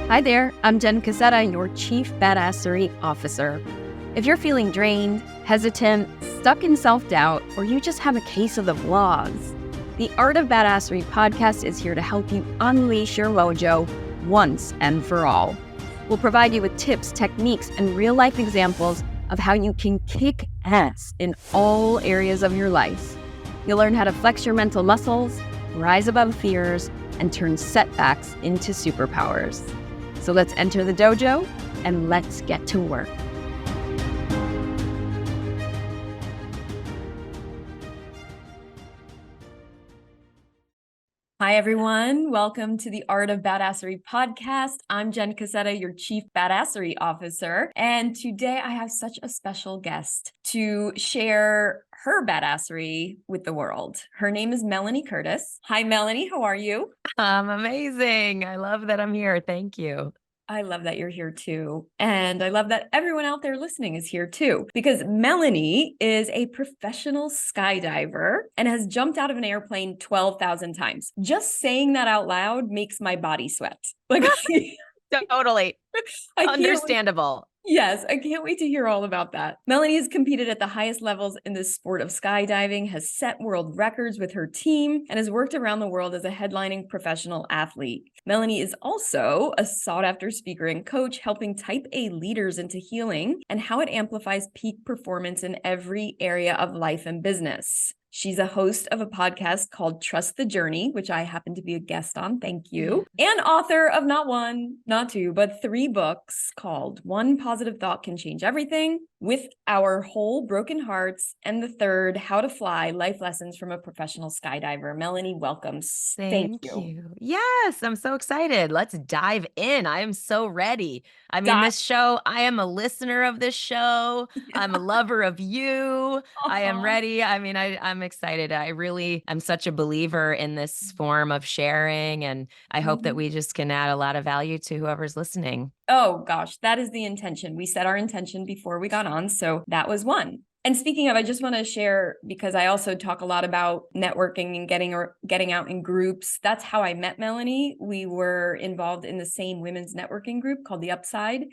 Hi there, I'm Jen Cassetta, your Chief Badassery Officer. If you're feeling drained, hesitant, stuck in self-doubt, or you just have a case of the vlogs, the Art of Badassery podcast is here to help you unleash your mojo once and for all. We'll provide you with tips, techniques, and real-life examples of how you can kick ass in all areas of your life. You'll learn how to flex your mental muscles, rise above fears, and turn setbacks into superpowers. So let's enter the dojo and let's get to work. Hi, everyone. Welcome to the Art of Badassery podcast. I'm Jen Cassetta, your Chief Badassery Officer. And today I have such a special guest to share her badassery with the world. Her name is Melanie Curtis. Hi, Melanie. How are you? I'm amazing. I love that I'm here. Thank you. I love that you're here too. And I love that everyone out there listening is here too, because Melanie is a professional skydiver and has jumped out of an airplane 12,000 times. Just saying that out loud makes my body sweat. Like, Totally. I Understandable. Yes, I can't wait to hear all about that. Melanie has competed at the highest levels in the sport of skydiving, has set world records with her team, and has worked around the world as a headlining professional athlete. Melanie is also a sought-after speaker and coach, helping Type A leaders into healing and how it amplifies peak performance in every area of life and business. She's a host of a podcast called Trust the Journey, which I happen to be a guest on. Thank you. And author of not one, not two, but 3 books called One Positive Thought Can Change Everything, With Our Whole Broken Hearts, and the third, How to Fly, Life Lessons from a Professional Skydiver. Melanie, welcome. Thank you. Yes, I'm so excited. Let's dive in. I am so ready. I mean, this show, I am a listener of this show. I'm a lover of you. I am ready. I mean, I'm excited. I really am such a believer in this form of sharing, and I hope that we just can add a lot of value to whoever's listening. Oh gosh, that is the intention. We set our intention before we got on, so that was one. And speaking of, I just want to share, because I also talk a lot about networking and getting out in groups. That's how I met Melanie. We were involved in the same women's networking group called The Upside,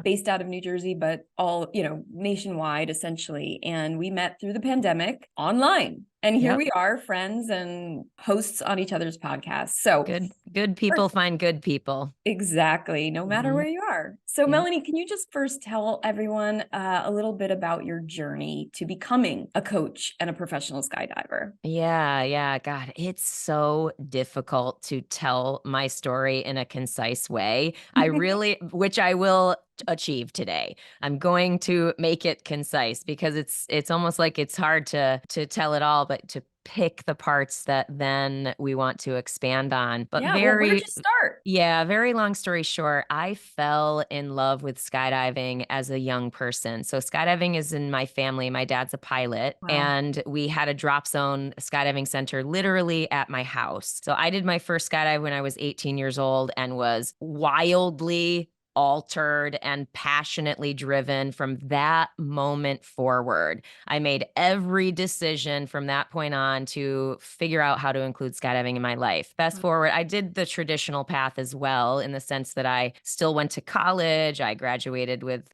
based out of New Jersey, but all, nationwide essentially. And we met through the pandemic online. And here we are, friends and hosts on each other's podcasts. So good people find good people. Exactly. No matter where you are. So Melanie, can you just first tell everyone a little bit about your journey to becoming a coach and a professional skydiver? Yeah. God, it's so difficult to tell my story in a concise way. Which I will achieve today. I'm going to make it concise because it's almost like it's hard to tell it all, but to pick the parts that then we want to expand on. But where'd you start? Yeah, very long story short, I fell in love with skydiving as a young person. So skydiving is in my family. My dad's a pilot, and we had a drop zone skydiving center literally at my house. So I did my first skydive when I was 18 years old and was wildly altered and passionately driven from that moment forward. I made every decision from that point on to figure out how to include skydiving in my life. Fast forward, I did the traditional path as well, in the sense that I still went to college. I graduated with,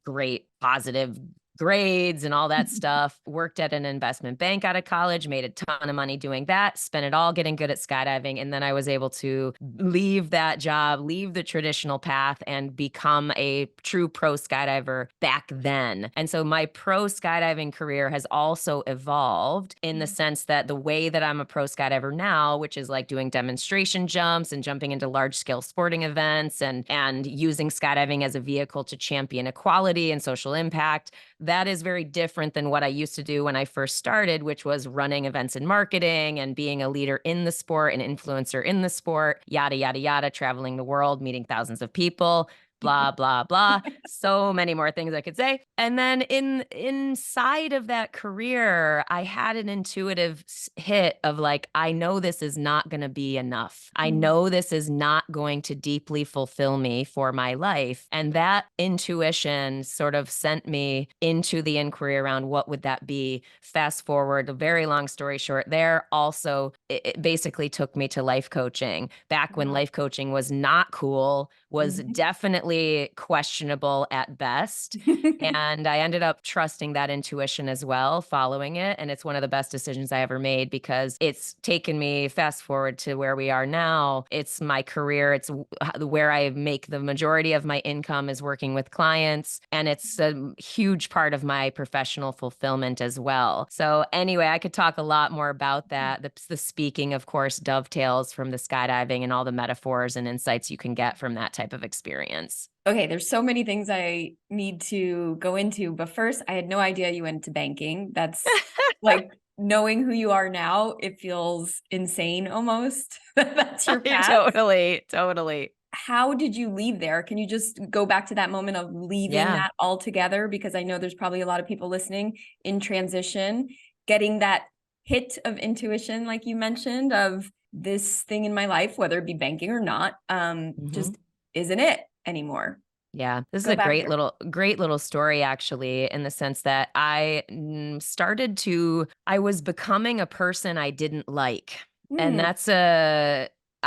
great positive grades and all that stuff. Worked at an investment bank out of college, made a ton of money doing that, spent it all getting good at skydiving. And then I was able to leave that job, leave the traditional path, and become a true pro skydiver back then. And so my pro skydiving career has also evolved in the sense that the way that I'm a pro skydiver now, which is like doing demonstration jumps and jumping into large scale sporting events and using skydiving as a vehicle to champion equality and social impact, that is very different than what I used to do when I first started, which was running events and marketing and being a leader in the sport, an influencer in the sport, yada, yada, yada, traveling the world, meeting thousands of people. blah, blah, blah. So many more things I could say. And then inside of that career, I had an intuitive hit of like, I know this is not going to be enough. I know this is not going to deeply fulfill me for my life. And that intuition sort of sent me into the inquiry around what would that be. Fast forward, a very long story short, there also, it basically took me to life coaching back when life coaching was not cool, was definitely questionable at best. And I ended up trusting that intuition as well, following it. And it's one of the best decisions I ever made because it's taken me fast forward to where we are now. It's my career. It's where I make the majority of my income is working with clients. And it's a huge part of my professional fulfillment as well. So anyway, I could talk a lot more about that. The speaking, of course, dovetails from the skydiving and all the metaphors and insights you can get from that type of experience. Okay, there's so many things I need to go into, but first, I had no idea you went to banking. That's like knowing who you are now, it feels insane almost. That's your path. Totally. How did you leave there? Can you just go back to that moment of leaving that altogether? Because I know there's probably a lot of people listening in transition, getting that hit of intuition, like you mentioned, of this thing in my life, whether it be banking or not, just isn't it anymore. Yeah, this is a great little story, actually, in the sense that I was becoming a person I didn't like. And that's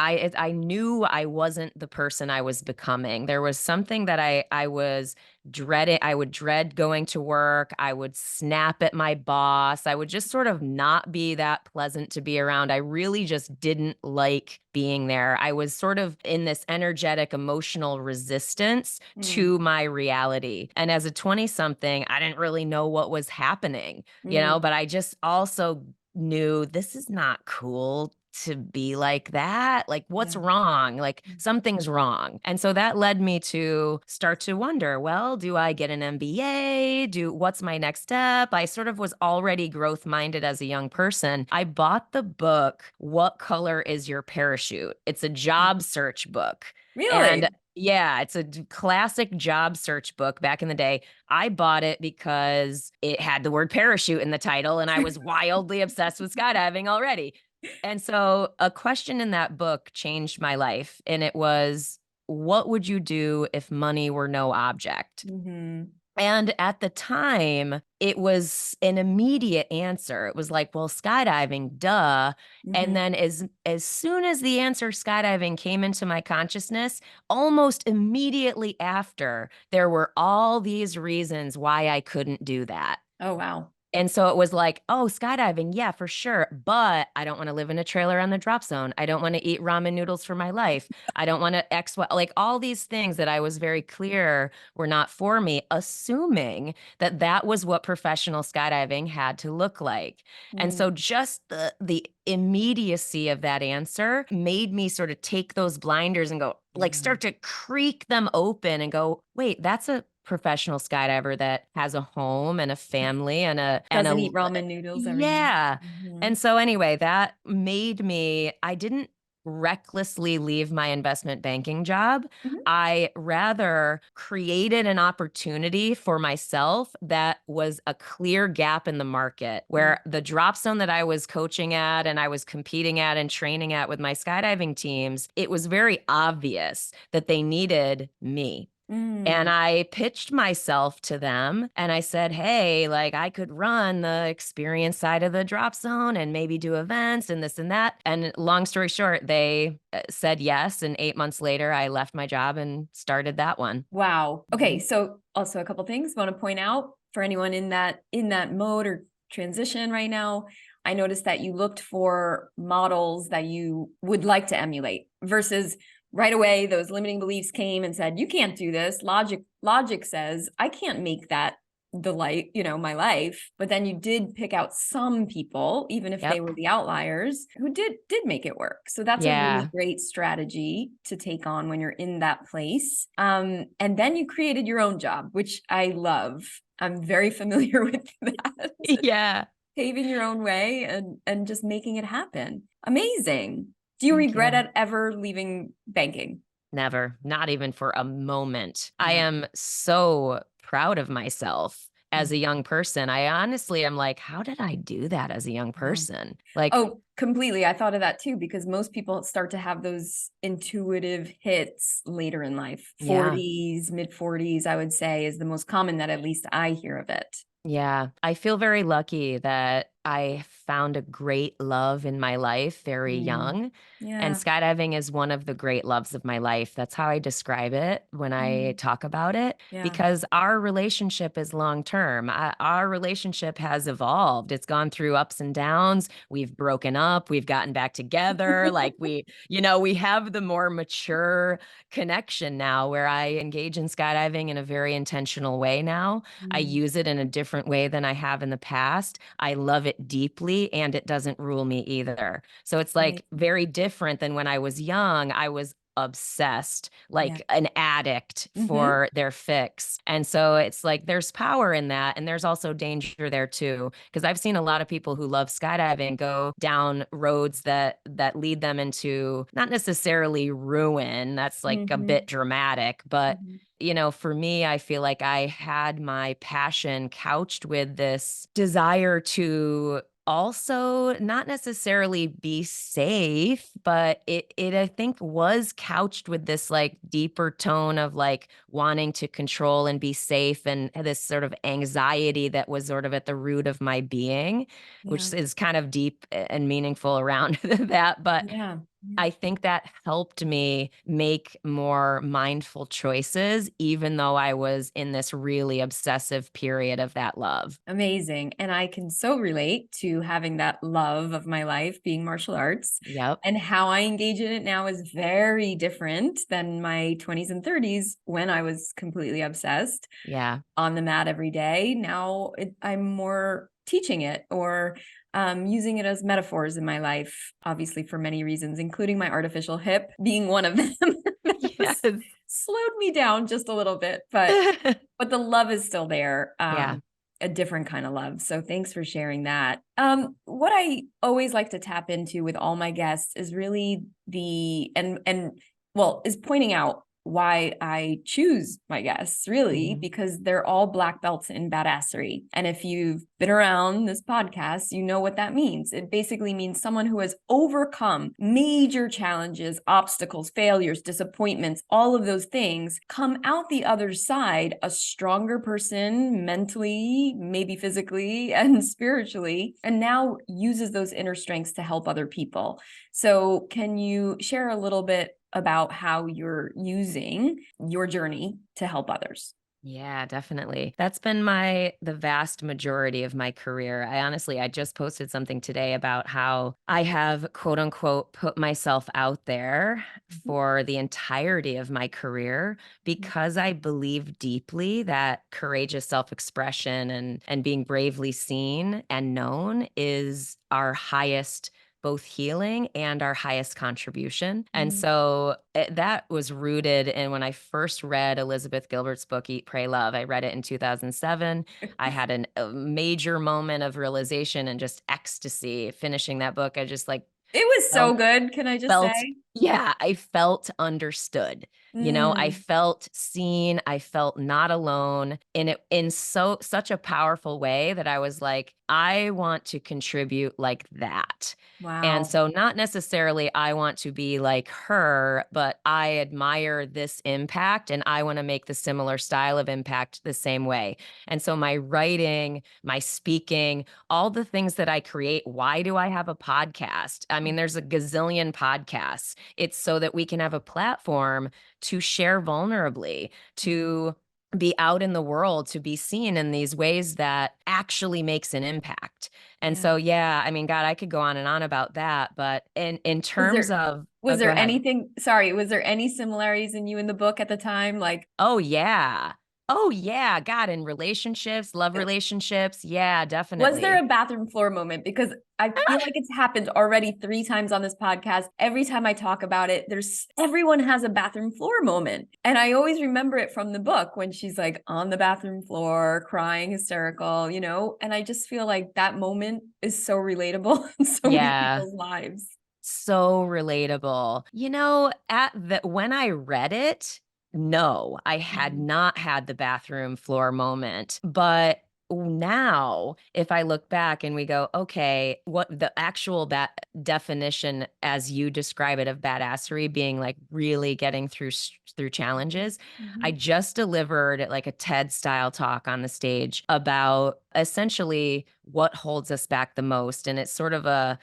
I knew I wasn't the person I was becoming. There was something that I was dreading. I would dread going to work. I would snap at my boss. I would just sort of not be that pleasant to be around. I really just didn't like being there. I was sort of in this energetic, emotional resistance to my reality. And as a 20-something, I didn't really know what was happening, but I just also knew this is not cool to be like that. Like, what's wrong? Like, something's wrong. And so that led me to start to wonder, well, do I get an MBA? What's my next step? I sort of was already growth minded as a young person. I bought the book, What Color is Your Parachute? It's a job search book. Really? And yeah, it's a classic job search book back in the day. I bought it because it had the word parachute in the title, and I was wildly obsessed with skydiving already. And so a question in that book changed my life. And it was, what would you do if money were no object? And at the time, it was an immediate answer. It was like, well, skydiving, duh. And then as soon as the answer skydiving came into my consciousness, almost immediately after, there were all these reasons why I couldn't do that. Oh, wow. And so it was like, oh, skydiving, yeah, for sure. But I don't want to live in a trailer on the drop zone. I don't want to eat ramen noodles for my life. I don't want to like all these things that I was very clear were not for me, assuming that that was what professional skydiving had to look like. And so just the immediacy of that answer made me sort of take those blinders and go, like, start to creak them open and go, wait, that's a professional skydiver that has a home and a family and doesn't eat ramen noodles every night. And so anyway, that made me, I didn't recklessly leave my investment banking job. I rather created an opportunity for myself that was a clear gap in the market where the drop zone that I was coaching at and I was competing at and training at with my skydiving teams, it was very obvious that they needed me. And I pitched myself to them and I said, hey, like I could run the experience side of the drop zone and maybe do events and this and that. And long story short, they said yes. And 8 months later, I left my job and started that one. Wow. Okay. So also a couple things I want to point out for anyone in that mode or transition right now. I noticed that you looked for models that you would like to emulate versus right away, those limiting beliefs came and said, you can't do this. Logic says, I can't make that my life. But then you did pick out some people, even if they were the outliers, who did make it work. So that's a really great strategy to take on when you're in that place. And then you created your own job, which I love. I'm very familiar with that. Yeah. Paving your own way and just making it happen. Amazing. Do you regret ever leaving banking? Never, not even for a moment. I Yeah. am so proud of myself as Mm, a young person. I honestly am like, how did I do that as a young yeah. person? Like, Oh, completely. I thought of that too, because most people start to have those intuitive hits later in life. yeah. 40s, mid 40s, I would say, is the most common that at least I hear of it. Yeah, I feel very lucky that I found a great love in my life very Mm, young. And yeah. skydiving is one of the great loves of my life. That's how I describe it when I Mm, talk about it, yeah. because our relationship is long term. Our relationship has evolved. It's gone through ups and downs. We've broken up, we've gotten back together. Like we have the more mature connection now where I engage in skydiving in a very intentional way now. I Mm, use it in a different way than I have in the past. I love it deeply and it doesn't rule me either. So it's like amazing. very different than when I was young. I was obsessed, Yeah. like an addict Hmm. for their fix. And so it's like there's power in that. And there's also danger there too. Because I've seen a lot of people who love skydiving go down roads that lead them into not necessarily ruin. That's like a Hmm. bit dramatic, but Hmm. for me, I feel like I had my passion couched with this desire to also not necessarily be safe, but it I think was couched with this like deeper tone of like wanting to control and be safe and this sort of anxiety that was sort of at the root of my being, Yeah. which is kind of deep and meaningful around that. But Yeah. Yeah. I think that helped me make more mindful choices, even though I was in this really obsessive period of that love. Amazing. And I can so relate to having that love of my life being martial arts. Yep. And how I engage in it now is very different than my 20s and 30s when I was completely obsessed Yeah. on the mat every day. Now I'm more teaching it or using it as metaphors in my life, obviously for many reasons, including my artificial hip being one of them. That Yes. slowed me down just a little bit, but the love is still there. Yeah. A different kind of love. So thanks for sharing that. What I always like to tap into with all my guests is really is pointing out why I choose my guests, really, Mhm. because they're all black belts in badassery. And if you've been around this podcast, you know what that means. It basically means someone who has overcome major challenges, obstacles, failures, disappointments, all of those things, come out the other side a stronger person mentally, maybe physically, and spiritually, and now uses those inner strengths to help other people. So, can you share a little bit about how you're using your journey to help others? Yeah, definitely. That's been the vast majority of my career. I just posted something today about how I have quote unquote put myself out there for the entirety of my career because I believe deeply that courageous self-expression and being bravely seen and known is our highest both healing and our highest contribution. And Mhm. so that was rooted in when I first read Elizabeth Gilbert's book, Eat, Pray, Love. I read it in 2007. I had a major moment of realization and just ecstasy finishing that book. I just like It was so felt good, can I just felt say? yeah, I felt understood. I Mm, felt seen, I felt not alone in such a powerful way that I was like, I want to contribute like that. And wow. so not necessarily I want to be like her, but I admire this impact and I want to make the similar style of impact the same way. And so my writing, my speaking, all the things that I create. Why do I have a podcast? I mean, there's a gazillion podcasts. It's so that we can have a platform to share vulnerably, Mhm. to be out in the world, to be seen in these ways that actually makes an impact. And Yeah. so, yeah, I mean, God, I could go on and on about that, but in Was terms there of, oh, was go there ahead. anything, sorry, was there any similarities in you in the book at the time? Like, Oh, yeah. Oh, yeah. God, in relationships, love relationships. Yeah, was there definitely. a bathroom floor moment? Because I feel like it's happened already 3 times on this podcast. Every time I talk about it, there's everyone has a bathroom floor moment. And I always remember it from the book when she's like on the bathroom floor, crying, hysterical. And I just feel like that moment is so relatable in so many Yeah. people's lives. So relatable. At the when I read it, no, I had Mhm. not had the bathroom floor moment. But now, if I look back and we go, okay, what the actual definition as you describe it of badassery being like really getting through challenges, I Mhm. just delivered like a TED style talk on the stage about essentially what holds us back the most. And it's sort of a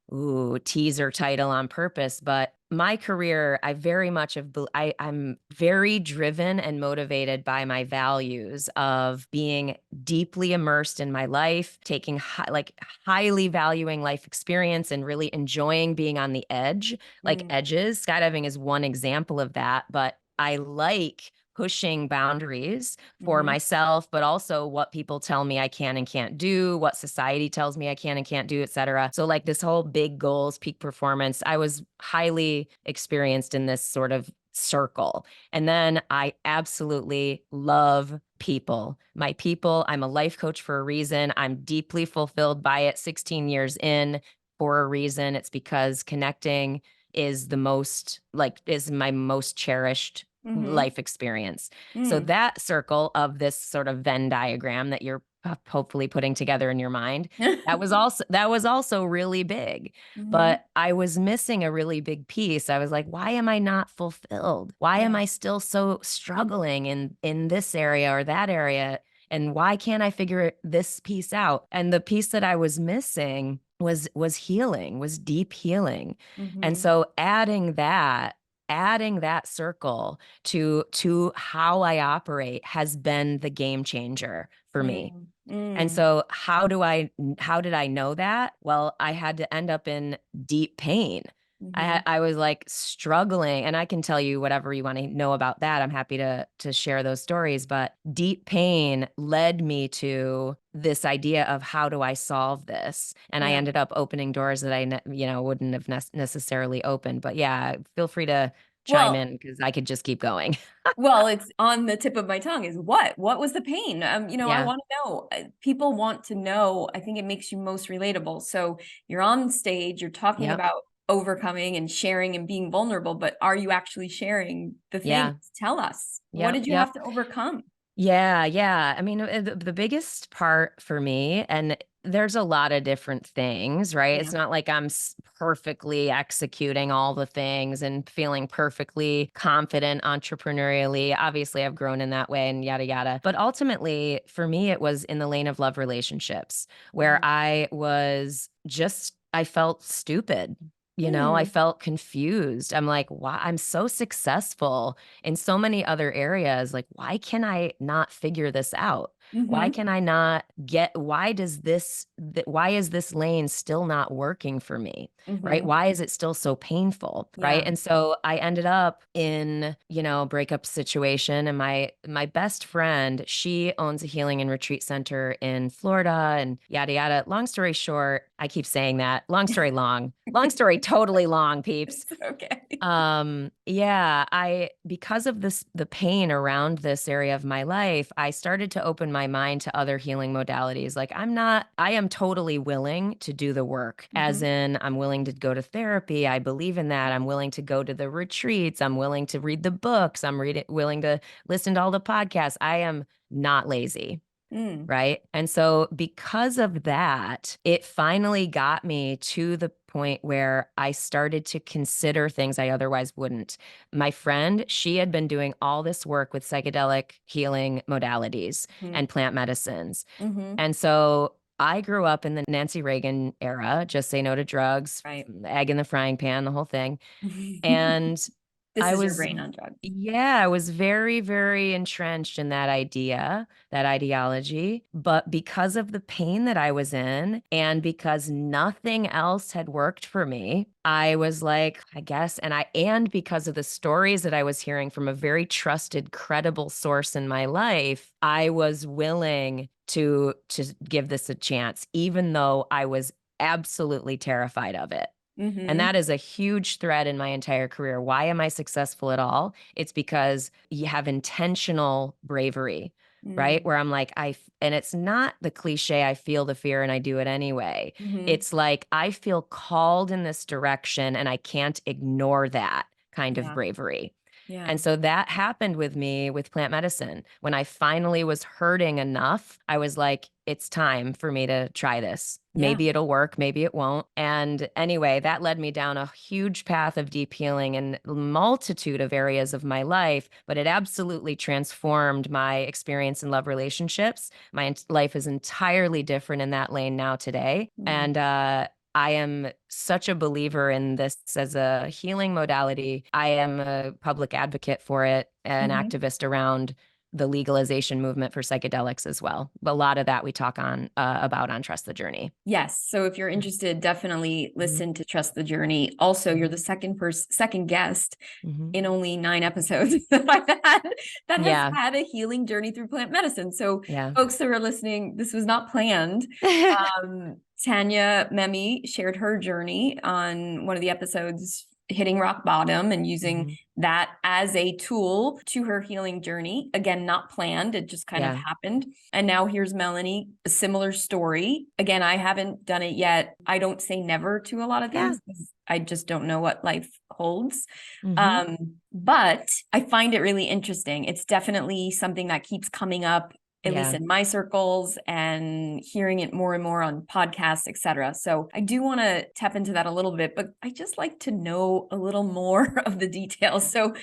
teaser title on purpose, but my career, I very much have, I'm very driven and motivated by my values of being deeply immersed in my life, taking highly valuing life experience and really enjoying being on the edge, like Mm. edges. Skydiving is one example of that, but I like pushing boundaries for Mhm. myself, but also what people tell me I can and can't do, what society tells me I can and can't do, et cetera. So, like this whole big goals, peak performance, I was highly experienced in this sort of circle. And then I absolutely love people. My people, I'm a life coach for a reason. I'm deeply fulfilled by it 16 years in for a reason. It's because connecting is my most cherished Mhm. life experience. So Mm. that circle of this sort of Venn diagram that you're hopefully putting together in your mind, that was also really big. Mhm. But I was missing a really big piece. I was like, why am I not fulfilled? Why am Yeah. I still so struggling in this area or that area? And why can't I figure this piece out? And the piece that I was missing was healing, was deep healing. And Mhm. so adding that circle to how I operate has been the game changer for me. Mm. And Mm. so how did I know that? Well, I had to end up in deep pain. Mhm. I was like struggling, and I can tell you whatever you want to know about that. I'm happy to share those stories, but deep pain led me to this idea of how do I solve this? And I Yeah. ended up opening doors that wouldn't have necessarily opened. But yeah, feel free to chime Well, in because I could just keep going. it's on the tip of my tongue is what was the pain? I Yeah. want to know. People want to know. I think it makes you most relatable. So you're on stage, you're talking Yep. about overcoming and sharing and being vulnerable, but are you actually sharing the things? Yeah. Tell us. What Yep. did you Yep. have to overcome? Yeah, yeah. I mean, the biggest part for me, and there's a lot of different things, right? It's Yeah. not like I'm perfectly executing all the things and feeling perfectly confident entrepreneurially. Obviously, I've grown in that way and yada, yada. But ultimately, for me, it was in the lane of love relationships where Mhm. I felt stupid. I Mm. felt confused. I'm like, why? I'm so successful in so many other areas. Like, why can I not figure this out? Why Mhm. can I not get, why is this lane still not working for me? Right? Mhm. Why is it still so painful? Right. Yeah. And so I ended up in, a breakup situation. And my best friend, she owns a healing and retreat center in Florida and yada, yada. Long story short, I keep saying that. Long story long. Long story totally long, peeps. It's okay. Yeah, because of the pain around this area of my life, I started to open my mind to other healing modalities. Like I am totally willing to do the work, as Mhm. in I'm willing to go to therapy. I believe in that. I'm willing to go to the retreats. I'm willing to read the books. Willing to listen to all the podcasts. I am not lazy. Mm. Right. And so, because of that, it finally got me to the point where I started to consider things I otherwise wouldn't. My friend, she had been doing all this work with psychedelic healing modalities Mhm. and plant medicines. Mhm. And so, I grew up in the Nancy Reagan era, just say no to drugs, Right. egg in the frying pan, the whole thing. And This I is your was, brain on drugs. yeah, I was very, very entrenched in that idea, that ideology. But because of the pain that I was in and because nothing else had worked for me, I was like, I guess, and because of the stories that I was hearing from a very trusted, credible source in my life, I was willing to give this a chance, even though I was absolutely terrified of it. And Mhm. that is a huge thread in my entire career. Why am I successful at all? It's because you have intentional bravery, right? Where I'm like, and it's not the cliche, I feel the fear and I do it anyway. Mm-hmm. It's like, I feel called in this direction and I can't ignore that kind of Yeah. bravery. Yeah. And so that happened with me with plant medicine. When I finally was hurting enough, I was like, it's time for me to try this. Yeah. Maybe it'll work, maybe it won't. And anyway, that led me down a huge path of deep healing in a multitude of areas of my life, but it absolutely transformed my experience in love relationships. My life is entirely different in that lane now today. Mm-hmm. And I am such a believer in this as a healing modality. I am a public advocate for it, an activist around the legalization movement for psychedelics as well. A lot of that we talk on about on Trust the Journey. Yes. So if you're interested, definitely listen to Trust the Journey. Also, you're the second guest in only 9 episodes that I've had that has Yeah. had a healing journey through plant medicine. So Yeah. folks that are listening, this was not planned. Tanya Memi shared her journey on one of the episodes, hitting rock bottom and using that as a tool to her healing journey. Again, not planned. It just kind of happened. And now here's Melanie, a similar story. Again, I haven't done it yet. I don't say never to a lot of things. I just don't know what life holds. But I find it really interesting. It's definitely something that keeps coming up, at least in my circles, and hearing it more and more on podcasts, etc. So I do want to tap into that a little bit, but I just like to know a little more of the details. So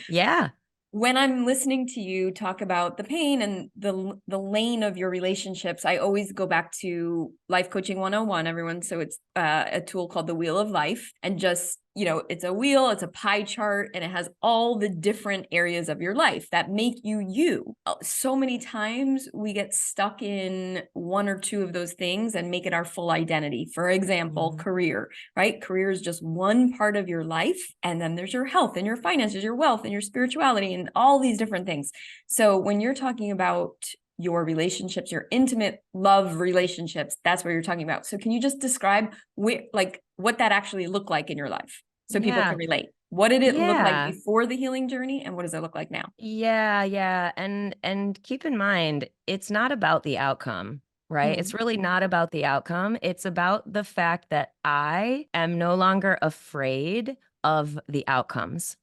when I'm listening to you talk about the pain and the lane of your relationships, I always go back to Life Coaching 101, everyone. So it's a tool called the Wheel of Life, and just, you know, it's a wheel, it's a pie chart, and it has all the different areas of your life that make you you. So many times we get stuck in one or two of those things and make it our full identity. For example, career, right? Career is just one part of your life. And then there's your health and your finances, your wealth and your spirituality and all these different things. So when you're talking about your relationships, your intimate love relationships, that's what you're talking about. So can you just describe what that actually looked like in your life so people can relate? What did it look like before the healing journey, and what does it look like now? Yeah. And keep in mind, it's not about the outcome, right? It's really not about the outcome. It's about the fact that I am no longer afraid of the outcomes.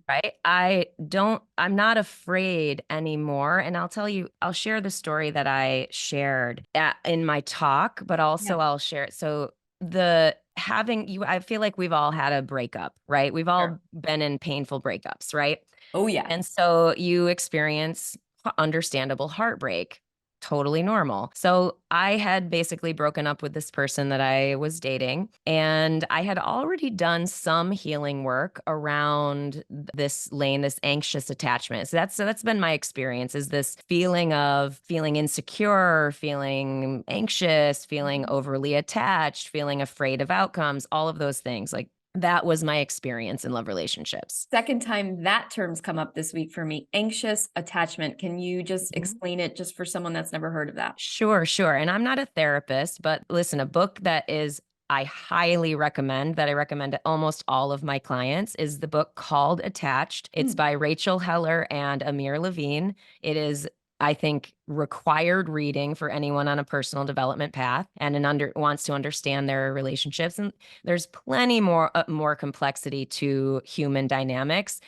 Right. I'm not afraid anymore. And I'll share the story that I shared in my talk, but also I'll share it. So I feel like we've all had a breakup, right? We've all been in painful breakups, right? Oh, yeah. And so you experience understandable heartbreak. Totally normal. So I had basically broken up with this person that I was dating, and I had already done some healing work around this lane, this anxious attachment. So that's been my experience, is this feeling of feeling insecure, feeling anxious, feeling overly attached, feeling afraid of outcomes, all of those things. Like, that was my experience in love relationships. Second time that term's come up this week for me, anxious attachment. Can you just explain it just for someone that's never heard of that? Sure. And I'm not a therapist, but listen, a book I highly recommend, that I recommend to almost all of my clients, is the book called Attached. It's by Rachel Heller and Amir Levine. It is, I think, required reading for anyone on a personal development path and wants to understand their relationships. And there's plenty more complexity to human dynamics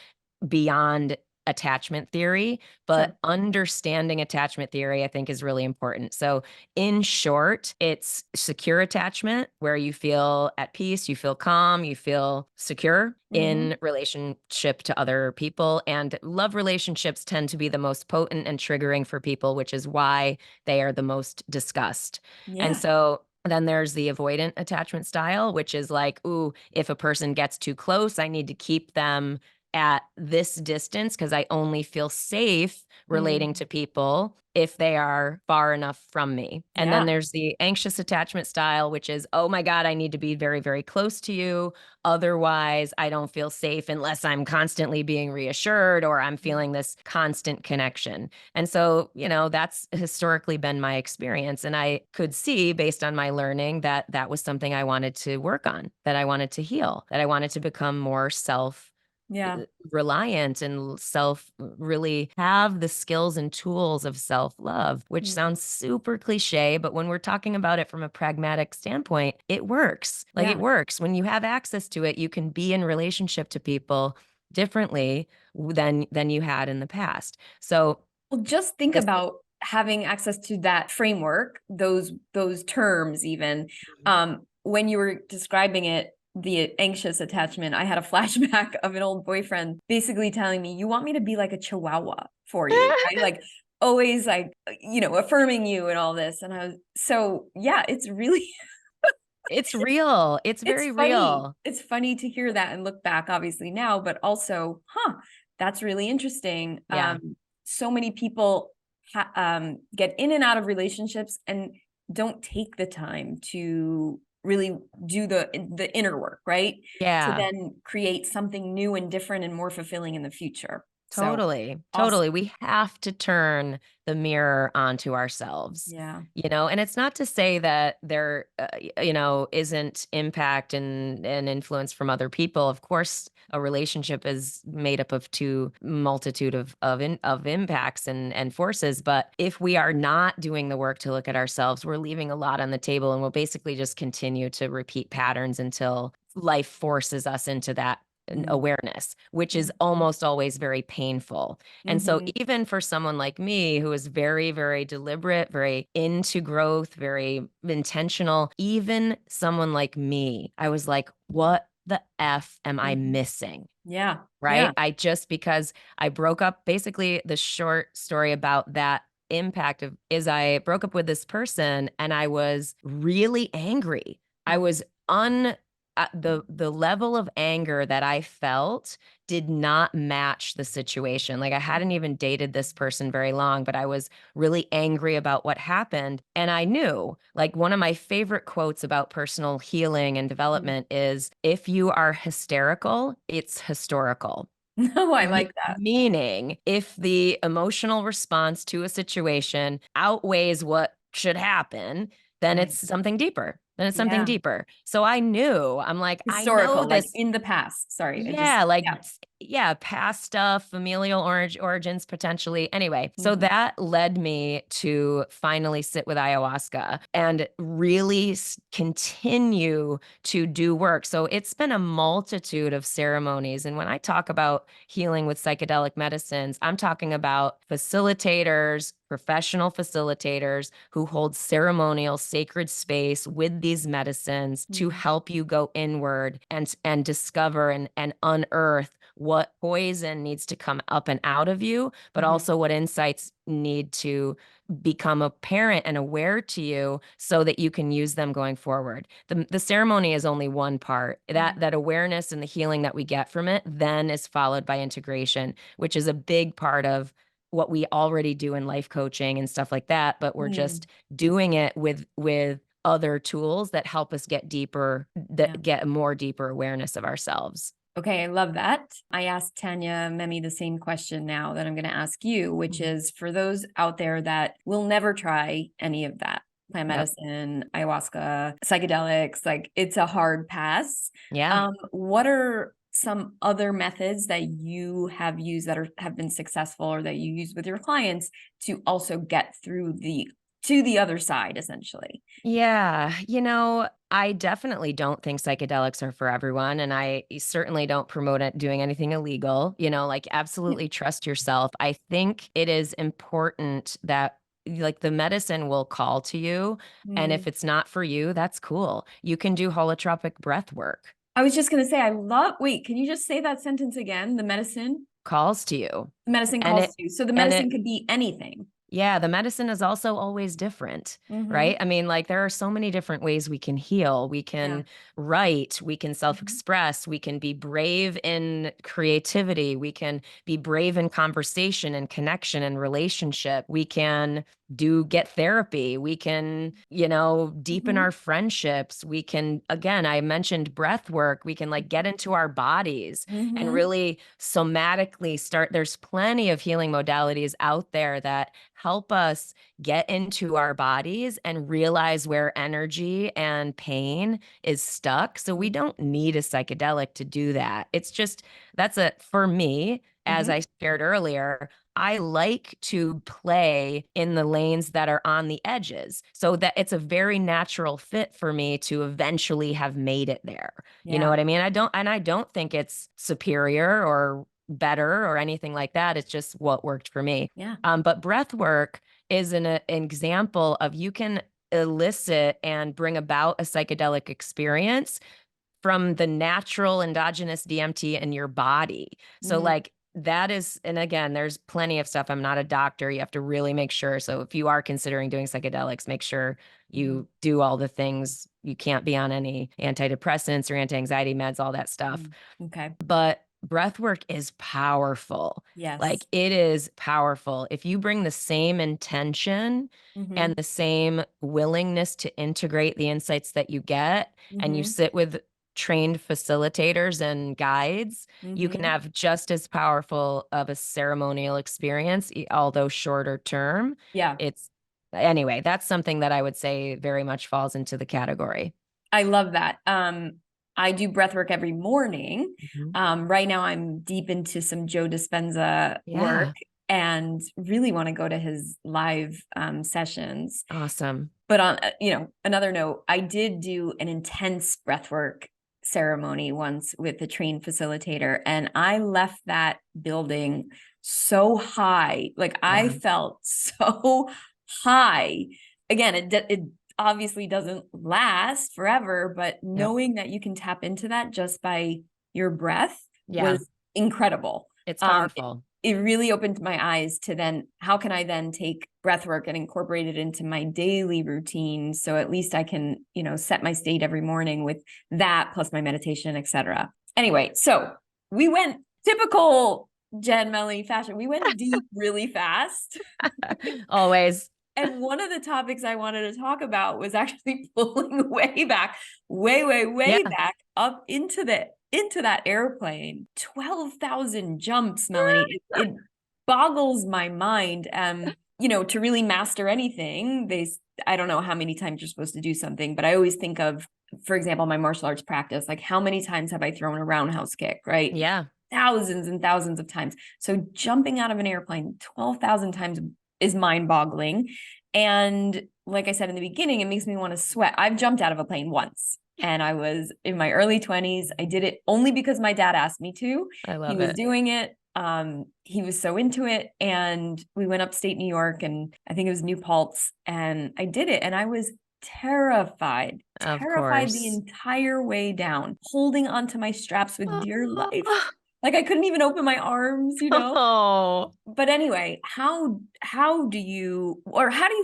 beyond attachment theory, but understanding attachment theory, I think, is really important. So in short, it's secure attachment, where you feel at peace, you feel calm, you feel secure in relationship to other people. And love relationships tend to be the most potent and triggering for people, which is why they are the most discussed. And so then there's the avoidant attachment style, which is like, ooh, if a person gets too close, I need to keep them at this distance because I only feel safe relating to people if they are far enough from me. And then there's the anxious attachment style, which is, oh my God, I need to be very, very close to you. Otherwise, I don't feel safe unless I'm constantly being reassured or I'm feeling this constant connection. And so, that's historically been my experience. And I could see, based on my learning, that that was something I wanted to work on, that I wanted to heal, that I wanted to become more Yeah. reliant and really have the skills and tools of self-love, which Mm. sounds super cliche, but when we're talking about it from a pragmatic standpoint, it works. Like Yeah. it works. When you have access to it, you can be in relationship to people differently than you had in the past. So Well, just think this about having access to that framework, those terms even. When you were describing it, the anxious attachment, I had a flashback of an old boyfriend basically telling me, "You want me to be like a chihuahua for you, right? Like always like, affirming you and all this." And I was so, yeah, it's really it's real. It's it's very funny. real. It's funny to hear that and look back obviously now, but also, that's really interesting. Yeah. So many people get in and out of relationships and don't take the time to really do the inner work, right? To Yeah. then create something new and different and more fulfilling in the future. So Totally. awesome. Totally. We have to turn the mirror onto ourselves. Yeah. And it's not to say that there, isn't impact and influence from other people. Of course, a relationship is made up of two multitude of impacts and forces. But if we are not doing the work to look at ourselves, we're leaving a lot on the table, and we'll basically just continue to repeat patterns until life forces us into that Mm-hmm. awareness, which is almost always very painful. And so, Mm-hmm. even for someone like me, who is very, very deliberate, very into growth, very intentional, even someone like me, I was like, what the F am I Mm-hmm. missing? Yeah. Right. Yeah. Because I broke up, basically, the short story about that impact of is I broke up with this person and I was really angry. I Mm-hmm. was the level of anger that I felt did not match the situation. Like I hadn't even dated this person very long, but I was really angry about what happened. And I knew, like, one of my favorite quotes about personal healing and development is if you are hysterical, it's historical. No, I like that. Meaning, if the emotional response to a situation outweighs what should happen, then Right. it's something deeper. Then it's something Yeah. deeper. So I'm like, I know Historical, like this. in the past. Sorry, I just, Yeah, like, yeah. yeah, past stuff, familial origins potentially. Anyway, so Mhm. that led me to finally sit with ayahuasca and really continue to do work. So it's been a multitude of ceremonies. And when I talk about healing with psychedelic medicines, I'm talking about facilitators, professional facilitators who hold ceremonial sacred space with these medicines to Mhm. help you go inward and discover and unearth what poison needs to come up and out of you, but Mhm. also what insights need to become apparent and aware to you so that you can use them going forward. The ceremony is only one part. Mhm. That awareness and the healing that we get from it then is followed by integration, which is a big part of what we already do in life coaching and stuff like that, but we're Mm. just doing it with other tools that help us get deeper, Yeah. that get more deeper awareness of ourselves. Okay, I love that. I asked Tanya Memi the same question now that I'm going to ask you, which Mhm. is for those out there that will never try any of that, plant Yep. medicine, ayahuasca, psychedelics, like it's a hard pass. Yeah. What are some other methods that you have used that have been successful or that you use with your clients to also get through to the other side, essentially? Yeah. I definitely don't think psychedelics are for everyone. And I certainly don't promote it doing anything illegal. Like, absolutely trust yourself. I think it is important that, like, the medicine will call to you. And if Mm. it's not for you, that's cool. You can do holotropic breath work, I was just going to say, wait, can you just say that sentence again? calls to you. The medicine And calls it, to you. So the and medicine it, could be anything. Yeah, the medicine is also always different, Mm-hmm. right? I mean, like, there are so many different ways we can heal. We Yeah. can write, we can self Mhm. express, we can be brave in creativity, we can be brave in conversation and connection and relationship. We can get therapy. We can, deepen our friendships. We can, again, I mentioned breath work. We can like get into our bodies and really somatically start. There's plenty of healing modalities out there that help us get into our bodies and realize where energy and pain is stuck. So we don't need a psychedelic to do that. It's just, for me, as I shared earlier, I like to play in the lanes that are on the edges so that it's a very natural fit for me to eventually have made it there. You know what I mean? I don't think it's superior or better or anything like that. It's just what worked for me. Yeah. But breath work is an example of you can elicit and bring about a psychedelic experience from the natural endogenous DMT in your body. So like that is, and again, there's plenty of stuff. I'm not a doctor. You have to really make sure. So if you are considering doing psychedelics, make sure you do all the things. You can't be on any antidepressants or anti-anxiety meds, all that stuff. Okay. But breath work is powerful. Yes. Like it is powerful. If you bring the same intention and the same willingness to integrate the insights that you get, and you sit with trained facilitators and guides, you can have just as powerful of a ceremonial experience, although shorter term. Yeah. Anyway, that's something that I would say very much falls into the category. I love that. I do breath work every morning. Right now I'm deep into some Joe Dispenza work and really want to go to his live sessions. Awesome. But on, another note, I did do an intense breathwork ceremony once with a trained facilitator, and I left that building so high. Like I felt so high. Again, it obviously doesn't last forever, but knowing that you can tap into that just by your breath was incredible. It's powerful. It really opened my eyes to then how can I then take breath work and incorporate it into my daily routine. So at least I can, set my state every morning with that plus my meditation, etc. Anyway, so we went typical Jen Melanie fashion. We went deep really fast. Always. And one of the topics I wanted to talk about was actually pulling way back, way back up into that airplane. 12,000 jumps, Melanie. It boggles my mind. To really master anything, I don't know how many times you're supposed to do something, but I always think of, for example, my martial arts practice, like how many times have I thrown a roundhouse kick, right? Yeah. Thousands and thousands of times. So jumping out of an airplane 12,000 times is mind-boggling. And like I said in the beginning, it makes me want to sweat. I've jumped out of a plane once and I was in my early 20s. I did it only because my dad asked me to. I love it. He was doing it. He was so into it. And we went upstate New York and I think it was New Paltz, and I did it. And I was terrified the entire way down, holding onto my straps with dear life. Like I couldn't even open my arms, But anyway, how do you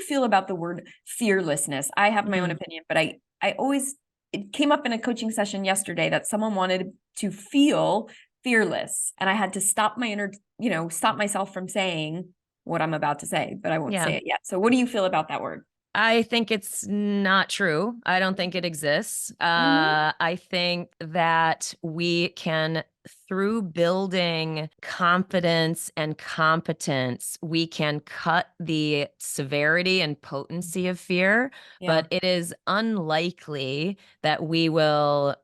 feel about the word fearlessness? I have my own opinion, but it came up in a coaching session yesterday that someone wanted to feel fearless, and I had to stop myself from saying what I'm about to say, but I won't say it yet. So what do you feel about that word? I think it's not true. I don't think it exists. I think that we can, through building confidence and competence, we can cut the severity and potency of fear, but it is unlikely that we will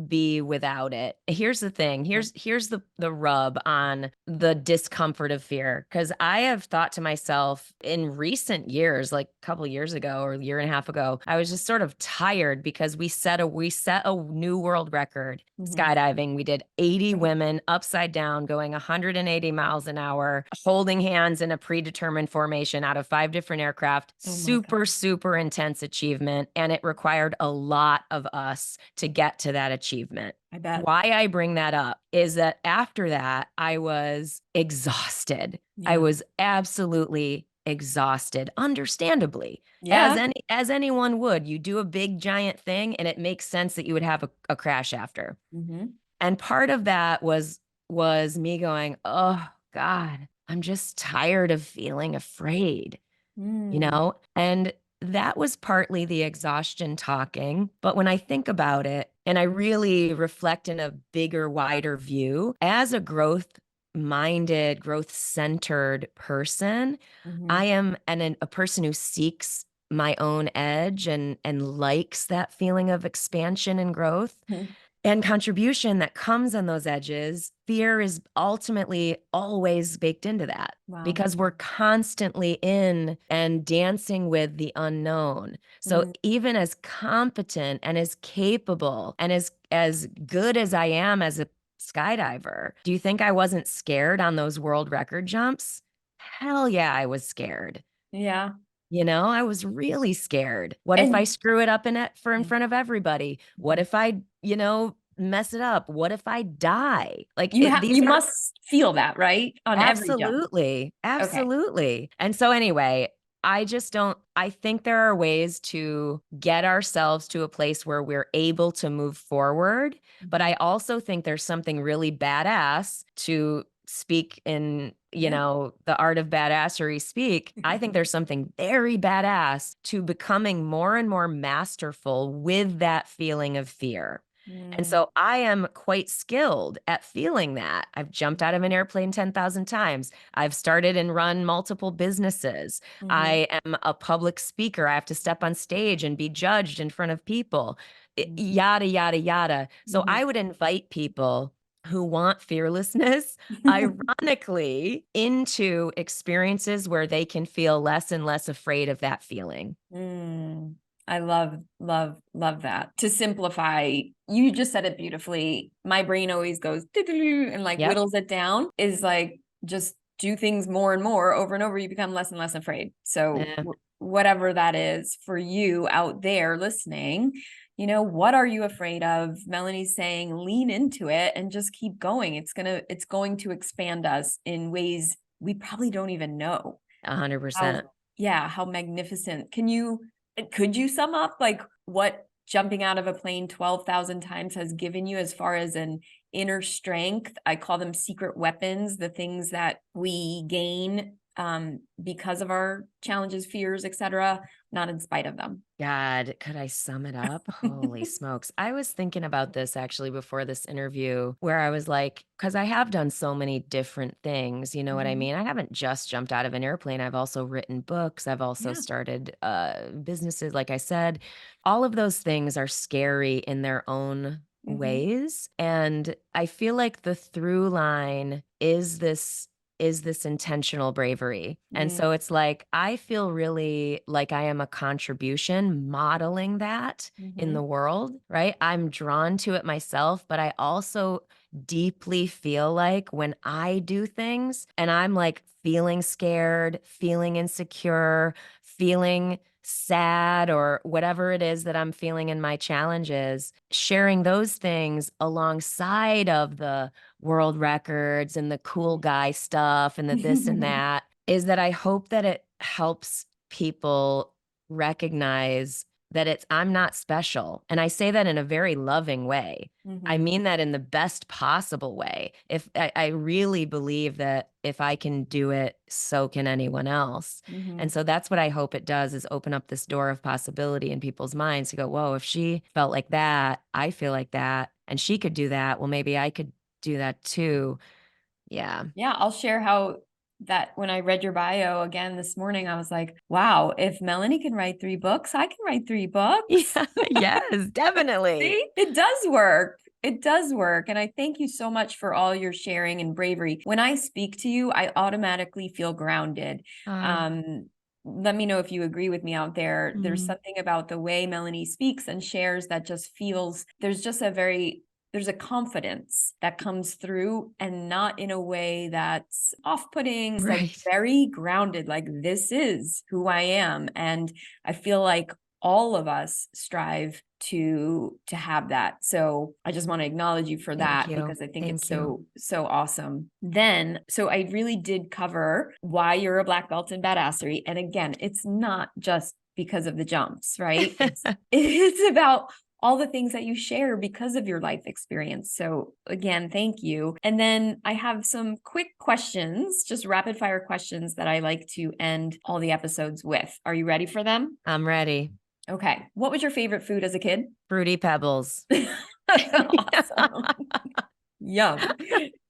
be without it. Here's the thing. Here's the rub on the discomfort of fear. Because I have thought to myself in recent years, like a couple years ago or a year and a half ago, I was just sort of tired because we set a new world record skydiving. We did 80 women upside down going 180 miles an hour, holding hands in a predetermined formation out of 5 different aircraft. Super intense achievement. And it required a lot of us to get to that achievement. I bet. Why I bring that up is that after that, I was exhausted. I was absolutely exhausted, understandably, as anyone would. You do a big giant thing and it makes sense that you would have a crash after. And part of that was me going, oh God, I'm just tired of feeling afraid. you know? And that was partly the exhaustion talking. But when I think about it and I really reflect in a bigger, wider view, as a growth minded, growth centered person, I am a person who seeks my own edge and likes that feeling of expansion and growth and contribution that comes on those edges. Fear is ultimately always baked into that Wow. because we're constantly in and dancing with the unknown. So even as competent and as capable and as good as I am as a skydiver, do you think I wasn't scared on those world record jumps? Hell yeah, I was scared. Yeah. You know, I was really scared. What if I And screw it up in front of everybody? What if I, mess it up? What if I die? Like these you are must feel that, right? On every jump. absolutely, Okay. absolutely. And so anyway, I think there are ways to get ourselves to a place where we're able to move forward. But I also think there's something really badass to speak in, Yeah. the art of badassery speak. I think there's something very badass to becoming more and more masterful with that feeling of fear. And so I am quite skilled at feeling that. I've jumped out of an airplane 10,000 times. I've started and run multiple businesses. I am a public speaker. I have to step on stage and be judged in front of people, yada, yada, yada. So I would invite people who want fearlessness, ironically, into experiences where they can feel less and less afraid of that feeling. I love, love, love that. To simplify, you just said it beautifully. My brain always goes and like Yep. whittles it down, is like just do things more and more over and over. You become less and less afraid. So Yeah. whatever that is for you out there listening, what are you afraid of? Melanie's saying lean into it and just keep going. It's going to expand us in ways we probably don't even know. 100%. How, yeah, how magnificent. Could you sum up like what jumping out of a plane 12,000 times has given you as far as an inner strength? I call them secret weapons, the things that we gain because of our challenges, fears, etc., not in spite of them. God, could I sum it up? Holy smokes. I was thinking about this actually before this interview, where I was like, because I have done so many different things, you know what I mean? I haven't just jumped out of an airplane. I've also written books. I've also Yeah. started businesses, like I said. All of those things are scary in their own ways. And I feel like the through line is this intentional bravery. And so it's like, I feel really like I am a contribution modeling that in the world, right? I'm drawn to it myself, but I also deeply feel like when I do things and I'm like feeling scared, feeling insecure, feeling sad, or whatever it is that I'm feeling in my challenges, sharing those things alongside of the world records and the cool guy stuff and the this and that is that I hope that it helps people recognize that I'm not special. And I say that in a very loving way. I mean that in the best possible way. If I really believe that if I can do it, so can anyone else. And so that's what I hope it does, is open up this door of possibility in people's minds to go, whoa, if she felt like that, I feel like that, and she could do that. Well, maybe I could do that too. Yeah. Yeah, I'll share how that when I read your bio again this morning, I was like, wow, if Melanie can write 3 books, I can write 3 books. Yeah. Yes, definitely. See, it does work. It does work. And I thank you so much for all your sharing and bravery. When I speak to you, I automatically feel grounded. Uh, Um, Let me know if you agree with me out there. There's mm, something about the way Melanie speaks and shares that just feels, there's a confidence that comes through, and not in a way that's off-putting. It's like right. very grounded, like this is who I am. And I feel like all of us strive to have that. So I just want to acknowledge you for Thank that, you. because I think it's Thank you. so awesome. Then, so I really did cover why you're a black belt in badassery. And again, it's not just because of the jumps, right? It's about all the things that you share because of your life experience. So again, thank you. And then I have some quick questions, just rapid fire questions that I like to end all the episodes with. Are you ready for them? I'm ready. Okay. What was your favorite food as a kid? Fruity Pebbles. Awesome. Yum.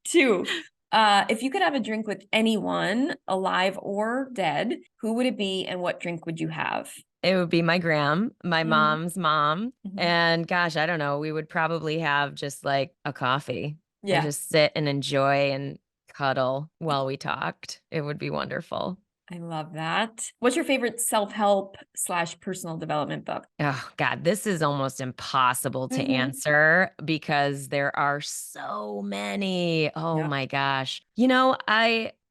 2, if you could have a drink with anyone, alive or dead, who would it be and what drink would you have? It would be my my Mhm. mom's mom. Mhm. And gosh, I don't know. We would probably have just like a coffee and Yeah, just sit and enjoy and cuddle while we talked. It would be wonderful. I love that. What's your favorite self-help / personal development book? Oh God, this is almost impossible to Mhm. answer because there are so many. Oh Yep. my gosh.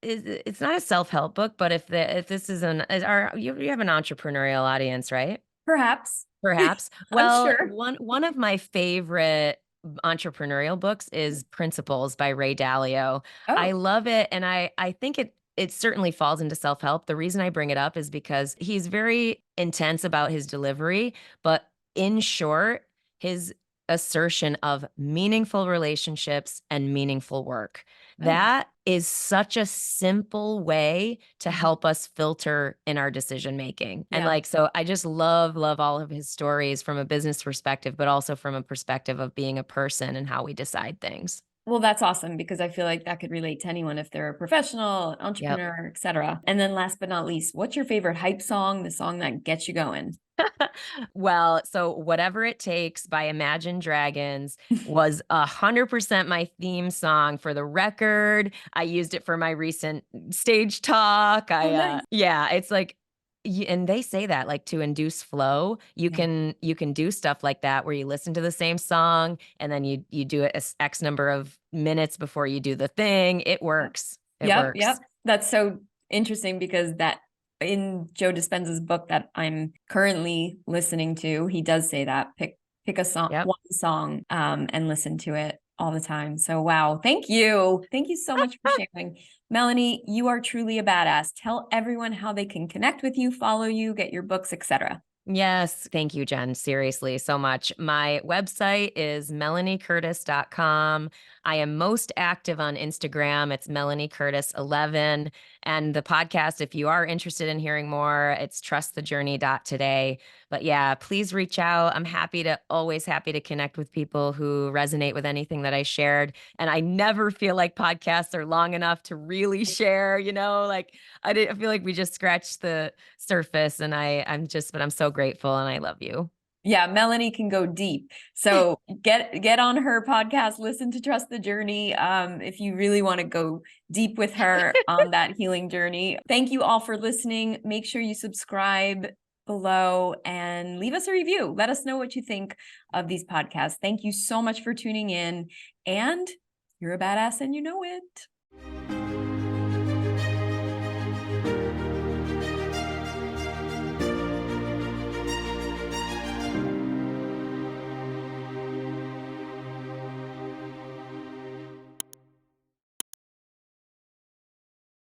It's not a self-help book, but if this is you have an entrepreneurial audience, right? Perhaps. Perhaps. I'm Well, sure. one of my favorite entrepreneurial books is Principles by Ray Dalio. I Oh, love it, and I think it certainly falls into self-help. The reason I bring it up is because he's very intense about his delivery, but in short, his assertion of meaningful relationships and meaningful work. oh. That is such a simple way to Mhm. help us filter in our decision making. And Yeah. so I just love all of his stories from a business perspective, but also from a perspective of being a person and how we decide things. Well, that's awesome because I feel like that could relate to anyone if they're a professional, an Yep. entrepreneur, etc. And then last but not least, what's your favorite hype song, the song that gets you going? Well, so Whatever It Takes by Imagine Dragons was 100% my theme song. For the record, I used it for my recent stage talk. Oh, nice. Yeah, it's like and they say that like to induce flow, Yeah. you can do stuff like that where you listen to the same song and then you do it X number of minutes before you do the thing. It works. It Yep, yep. works. That's so interesting because that in Joe Dispenza's book that I'm currently listening to, he does say that pick a song, Yep. one song, and listen to it all the time. So wow, thank you. Thank you so much for sharing. Melanie, you are truly a badass. Tell everyone how they can connect with you, follow you, get your books, etc. Yes. Thank you, Jen. Seriously, so much. My website is melaniecurtis.com. I am most active on Instagram. It's Melanie Curtis 11. And the podcast, if you are interested in hearing more, it's trustthejourney.today. But yeah, please reach out. I'm always happy to connect with people who resonate with anything that I shared. And I never feel like podcasts are long enough to really share, like I feel like we just scratched the surface and but I'm so grateful and I love you. Yeah, Melanie can go deep. So get on her podcast, listen to Trust the Journey. If you really want to go deep with her on that healing journey. Thank you all for listening. Make sure you subscribe below and leave us a review. Let us know what you think of these podcasts. Thank you so much for tuning in. And you're a badass and you know it.